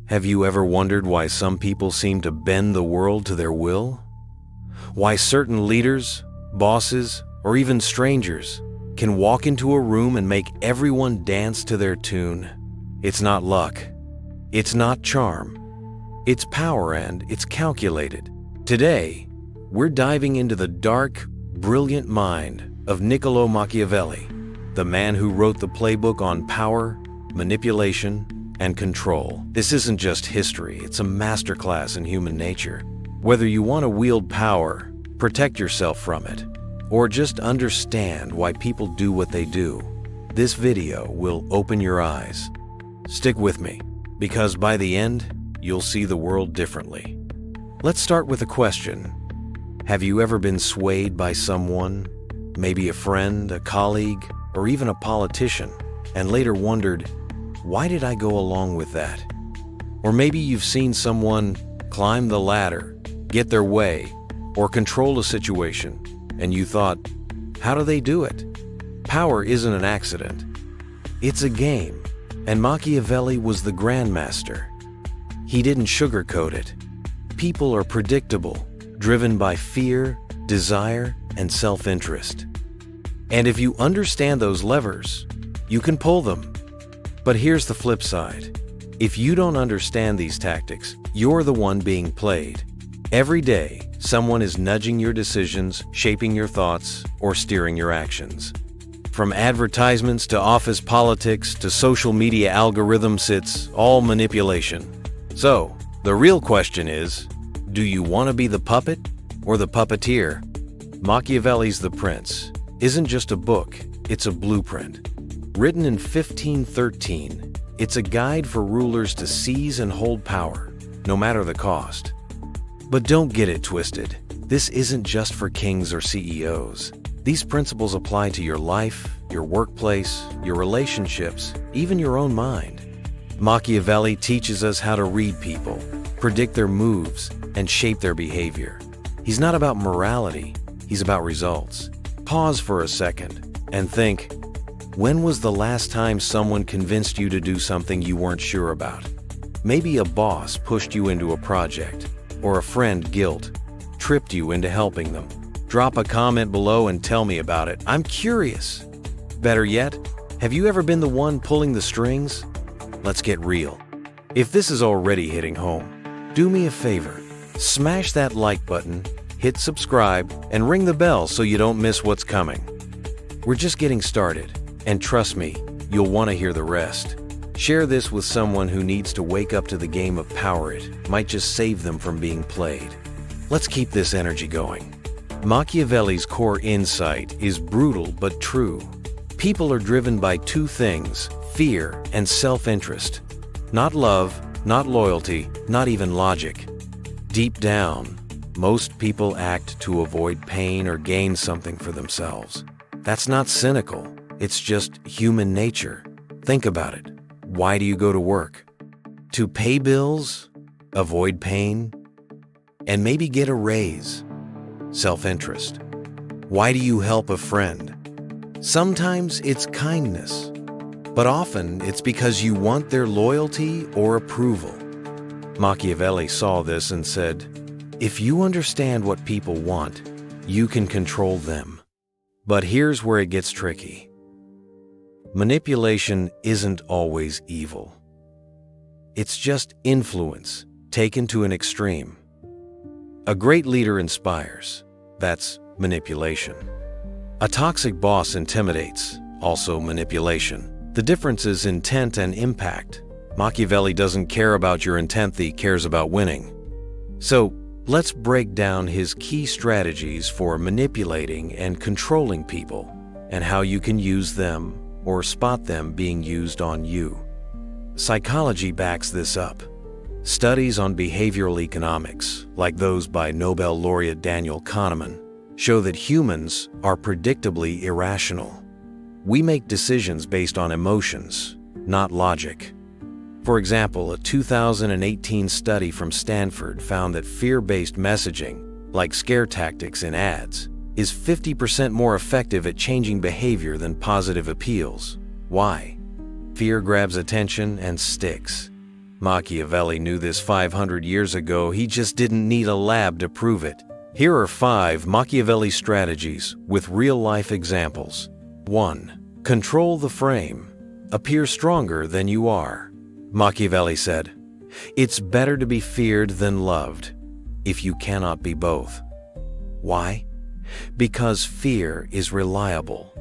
Have you ever wondered why some people seem to bend the world to their will? Why certain leaders, bosses, or even strangers can walk into a room and make everyone dance to their tune? It's not luck. It's not charm. It's power, and it's calculated. Today, we're diving into the dark, brilliant mind of Niccolò Machiavelli, the man who wrote the playbook on power, manipulation, and control. This isn't just history, it's a masterclass in human nature. Whether you want to wield power, protect yourself from it, or just understand why people do what they do, this video will open your eyes. Stick with me, because by the end, you'll see the world differently. Let's start with a question. Have you ever been swayed by someone, maybe a friend, a colleague, or even a politician, and later wondered, why did I go along with that? Or maybe you've seen someone climb the ladder, get their way, or control a situation, and you thought, how do they do it? Power isn't an accident. It's a game, and Machiavelli was the grandmaster. He didn't sugarcoat it. People are predictable, driven by fear, desire, and self-interest. And if you understand those levers, you can pull them. But here's the flip side. If you don't understand these tactics, you're the one being played. Every day, someone is nudging your decisions, shaping your thoughts, or steering your actions. From advertisements to office politics to social media algorithms, it's all manipulation. So, the real question is, do you want to be the puppet or the puppeteer? Machiavelli's The Prince isn't just a book, it's a blueprint. Written in 1513, it's a guide for rulers to seize and hold power, no matter the cost. But don't get it twisted. This isn't just for kings or CEOs. These principles apply to your life, your workplace, your relationships, even your own mind. Machiavelli teaches us how to read people, predict their moves, and shape their behavior. He's not about morality, he's about results. Pause for a second and think, when was the last time someone convinced you to do something you weren't sure about? Maybe a boss pushed you into a project, or a friend tripped you into helping them. Drop a comment below and tell me about it. I'm curious. Better yet, have you ever been the one pulling the strings? Let's get real. If this is already hitting home, do me a favor. Smash that like button, hit subscribe, and ring the bell so you don't miss what's coming. We're just getting started, and trust me, you'll want to hear the rest. Share this with someone who needs to wake up to the game of power. It might just save them from being played. Let's keep this energy going. Machiavelli's core insight is brutal but true. People are driven by two things: fear and self-interest. Not love, not loyalty, not even logic. Deep down, most people act to avoid pain or gain something for themselves. That's not cynical, it's just human nature. Think about it. Why do you go to work? To pay bills, avoid pain, and maybe get a raise. Self-interest. Why do you help a friend? Sometimes it's kindness, but often it's because you want their loyalty or approval. Machiavelli saw this and said, if you understand what people want, you can control them. But here's where it gets tricky. Manipulation isn't always evil. It's just influence taken to an extreme. A great leader inspires. That's manipulation. A toxic boss intimidates, also manipulation. The difference is intent and impact. Machiavelli doesn't care about your intent, he cares about winning. So, let's break down his key strategies for manipulating and controlling people, and how you can use them or spot them being used on you. Psychology backs this up. Studies on behavioral economics, like those by Nobel laureate Daniel Kahneman, show that humans are predictably irrational. We make decisions based on emotions, not logic. For example, a 2018 study from Stanford found that fear-based messaging, like scare tactics in ads, is 50% more effective at changing behavior than positive appeals. Why? Fear grabs attention and sticks. Machiavelli knew this 500 years ago, he just didn't need a lab to prove it. Here are 5 Machiavelli strategies with real-life examples. 1. Control the frame. Appear stronger than you are. Machiavelli said, "It's better to be feared than loved, if you cannot be both." Why? Because fear is reliable.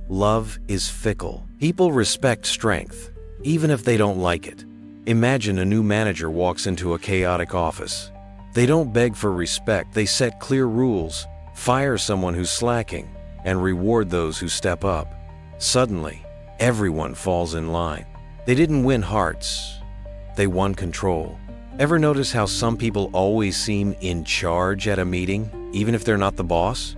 Love is fickle. People respect strength, even if they don't like it. Imagine a new manager walks into a chaotic office. They don't beg for respect, they set clear rules, fire someone who's slacking, and reward those who step up. Suddenly, everyone falls in line. They didn't win hearts, they won control. Ever notice how some people always seem in charge at a meeting, even if they're not the boss?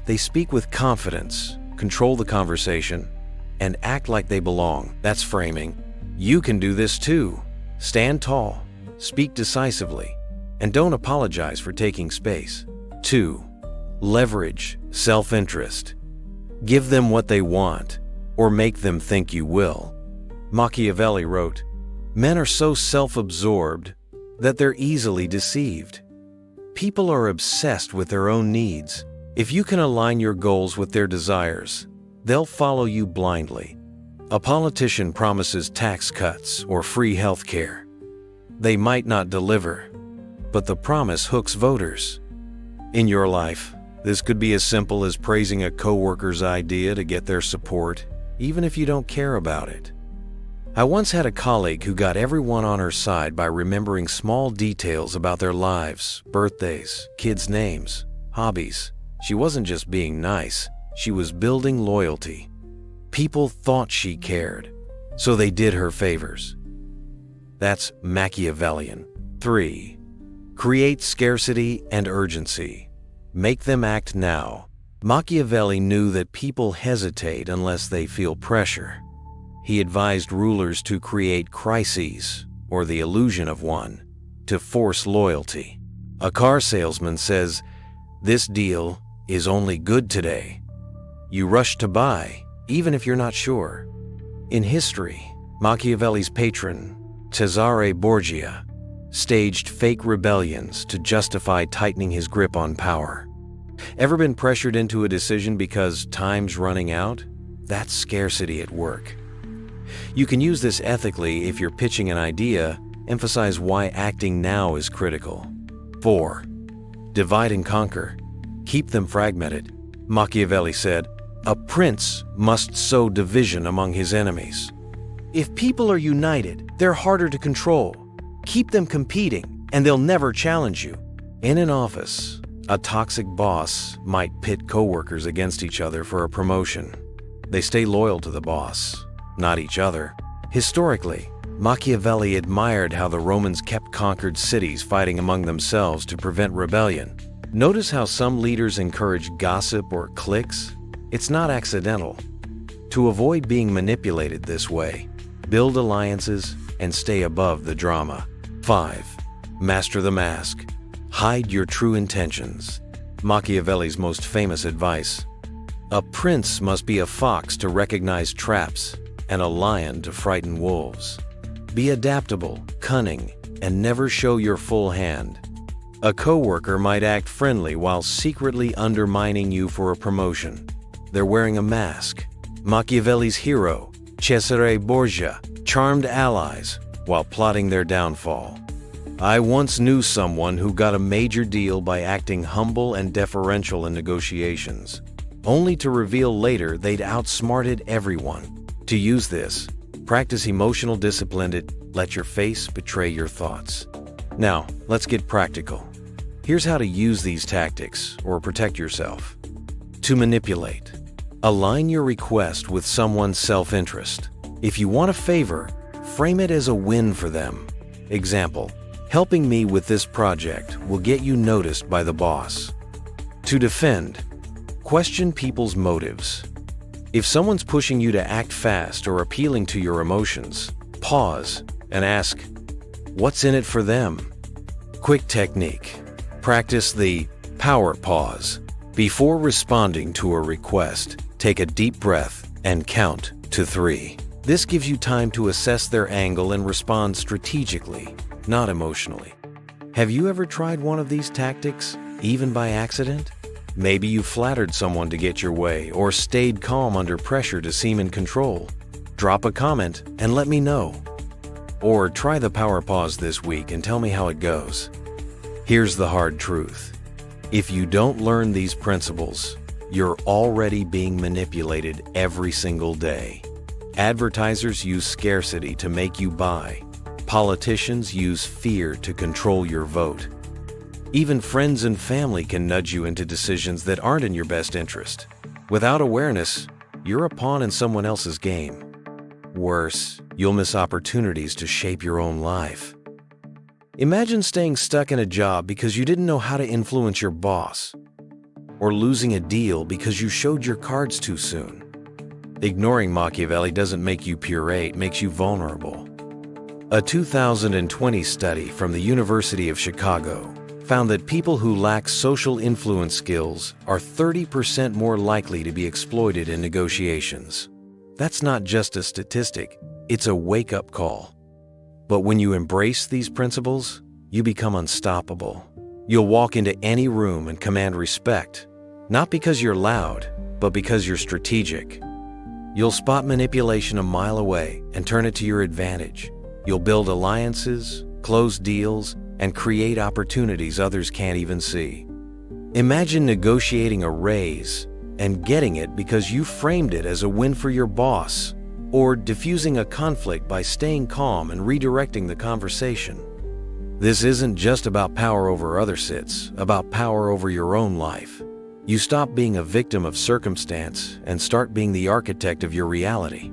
They speak with confidence, control the conversation, and act like they belong. That's framing. You can do this too. Stand tall, speak decisively, and don't apologize for taking space. 2. Leverage self-interest. Give them what they want, or make them think you will. Machiavelli wrote, "Men are so self-absorbed that they're easily deceived." People are obsessed with their own needs. If you can align your goals with their desires, they'll follow you blindly. A politician promises tax cuts or free health care. They might not deliver, but the promise hooks voters. In your life, this could be as simple as praising a coworker's idea to get their support, even if you don't care about it. I once had a colleague who got everyone on her side by remembering small details about their lives, birthdays, kids' names, hobbies. She wasn't just being nice, she was building loyalty. People thought she cared, so they did her favors. That's Machiavellian. 3. Create scarcity and urgency. Make them act now. Machiavelli knew that people hesitate unless they feel pressure. He advised rulers to create crises, or the illusion of one, to force loyalty. A car salesman says, "This deal is only good today." You rush to buy, even if you're not sure. In history, Machiavelli's patron, Cesare Borgia, staged fake rebellions to justify tightening his grip on power. Ever been pressured into a decision because time's running out? That's scarcity at work. You can use this ethically if you're pitching an idea, emphasize why acting now is critical. 4. Divide and conquer. Keep them fragmented. Machiavelli said, "A prince must sow division among his enemies." If people are united, they're harder to control. Keep them competing, and they'll never challenge you. In an office, a toxic boss might pit coworkers against each other for a promotion. They stay loyal to the boss, not each other. Historically, Machiavelli admired how the Romans kept conquered cities fighting among themselves to prevent rebellion. Notice how some leaders encourage gossip or cliques? It's not accidental. To avoid being manipulated this way, build alliances and stay above the drama. 5. Master the mask. Hide your true intentions. Machiavelli's most famous advice: a prince must be a fox to recognize traps and a lion to frighten wolves. Be adaptable, cunning, and never show your full hand. A coworker might act friendly while secretly undermining you for a promotion. They're wearing a mask. Machiavelli's hero, Cesare Borgia, charmed allies while plotting their downfall. I once knew someone who got a major deal by acting humble and deferential in negotiations, only to reveal later they'd outsmarted everyone. To use this, practice emotional discipline and let your face betray your thoughts. Now, let's get practical. Here's how to use these tactics or protect yourself. To manipulate. Align your request with someone's self-interest. If you want a favor, frame it as a win for them. Example: helping me with this project will get you noticed by the boss. To defend. Question people's motives. If someone's pushing you to act fast or appealing to your emotions, pause and ask, what's in it for them? Quick technique. Practice the power pause. Before responding to a request, take a deep breath and count to 3. This gives you time to assess their angle and respond strategically, not emotionally. Have you ever tried one of these tactics, even by accident? Maybe you flattered someone to get your way or stayed calm under pressure to seem in control. Drop a comment and let me know. Or try the power pause this week and tell me how it goes. Here's the hard truth. If you don't learn these principles, you're already being manipulated every single day. Advertisers use scarcity to make you buy. Politicians use fear to control your vote. Even friends and family can nudge you into decisions that aren't in your best interest. Without awareness, you're a pawn in someone else's game. Worse, you'll miss opportunities to shape your own life. Imagine staying stuck in a job because you didn't know how to influence your boss, or losing a deal because you showed your cards too soon. Ignoring Machiavelli doesn't make you puree, it makes you vulnerable. A 2020 study from the University of Chicago found that people who lack social influence skills are 30% more likely to be exploited in negotiations. That's not just a statistic, it's a wake-up call. But when you embrace these principles, you become unstoppable. You'll walk into any room and command respect, not because you're loud, but because you're strategic. You'll spot manipulation a mile away and turn it to your advantage. You'll build alliances, close deals, and create opportunities others can't even see. Imagine negotiating a raise and getting it because you framed it as a win for your boss, or diffusing a conflict by staying calm and redirecting the conversation. This isn't just about power over others, it's about power over your own life. You stop being a victim of circumstance and start being the architect of your reality.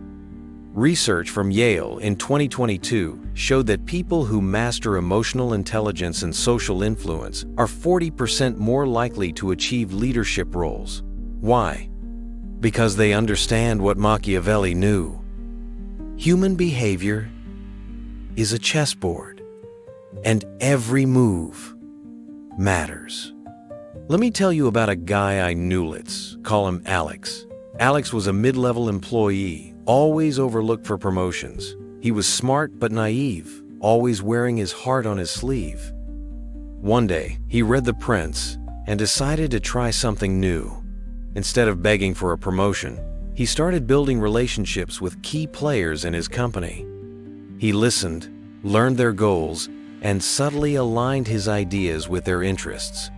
Research from Yale in 2022 showed that people who master emotional intelligence and social influence are 40% more likely to achieve leadership roles. Why? Because they understand what Machiavelli knew. Human behavior is a chessboard, and every move matters. Let me tell you about a guy I knew. Let's call him Alex. Alex was a mid-level employee, always overlooked for promotions. He was smart but naive, always wearing his heart on his sleeve. One day, he read The Prince and decided to try something new. Instead of begging for a promotion, he started building relationships with key players in his company. He listened, learned their goals, and subtly aligned his ideas with their interests.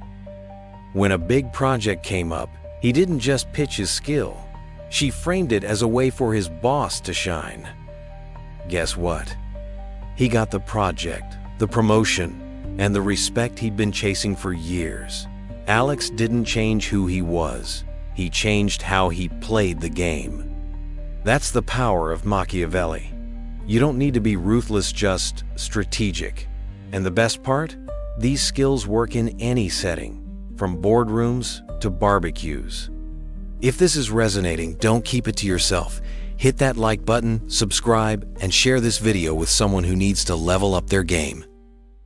When a big project came up, he didn't just pitch his skill. She framed it as a way for his boss to shine. Guess what? He got the project, the promotion, and the respect he'd been chasing for years. Alex didn't change who he was. He changed how he played the game. That's the power of Machiavelli. You don't need to be ruthless, just strategic. And the best part? These skills work in any setting, from boardrooms to barbecues. If this is resonating, don't keep it to yourself. Hit that like button, subscribe, and share this video with someone who needs to level up their game.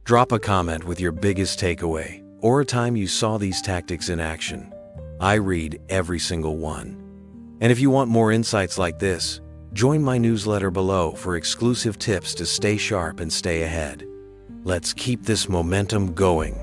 Drop a comment with your biggest takeaway or a time you saw these tactics in action. I read every single one. And if you want more insights like this, join my newsletter below for exclusive tips to stay sharp and stay ahead. Let's keep this momentum going.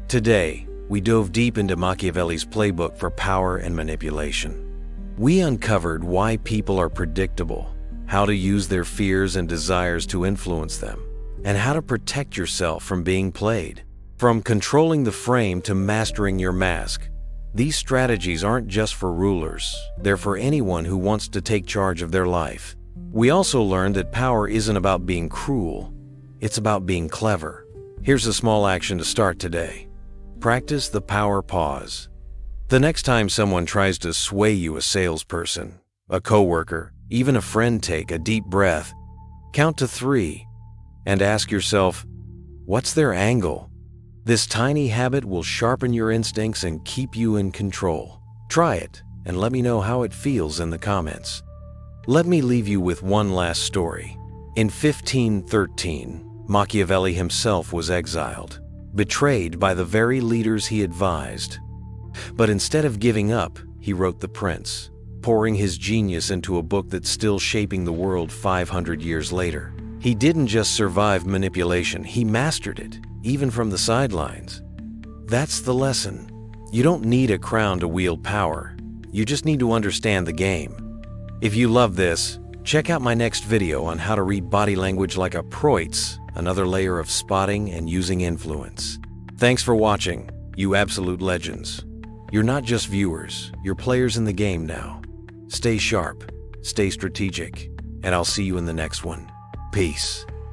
Today, we dove deep into Machiavelli's playbook for power and manipulation. We uncovered why people are predictable, how to use their fears and desires to influence them, and how to protect yourself from being played. From controlling the frame to mastering your mask, these strategies aren't just for rulers, they're for anyone who wants to take charge of their life. We also learned that power isn't about being cruel, it's about being clever. Here's a small action to start today. Practice the power pause. The next time someone tries to sway you, a salesperson, a coworker, even a friend, take a deep breath, count to 3, and ask yourself, what's their angle? This tiny habit will sharpen your instincts and keep you in control. Try it and let me know how it feels in the comments. Let me leave you with one last story. In 1513, Machiavelli himself was exiled, betrayed by the very leaders he advised. But instead of giving up, he wrote The Prince. pouring his genius into a book that's still shaping the world 500 years later. He didn't just survive manipulation, he mastered it, even from the sidelines. That's the lesson. You don't need a crown to wield power. You just need to understand the game. If you love this, check out my next video on how to read body language like a Proits, another layer of spotting and using influence. Thanks for watching, you absolute legends. You're not just viewers, you're players in the game now. Stay sharp, stay strategic, and I'll see you in the next one. Peace.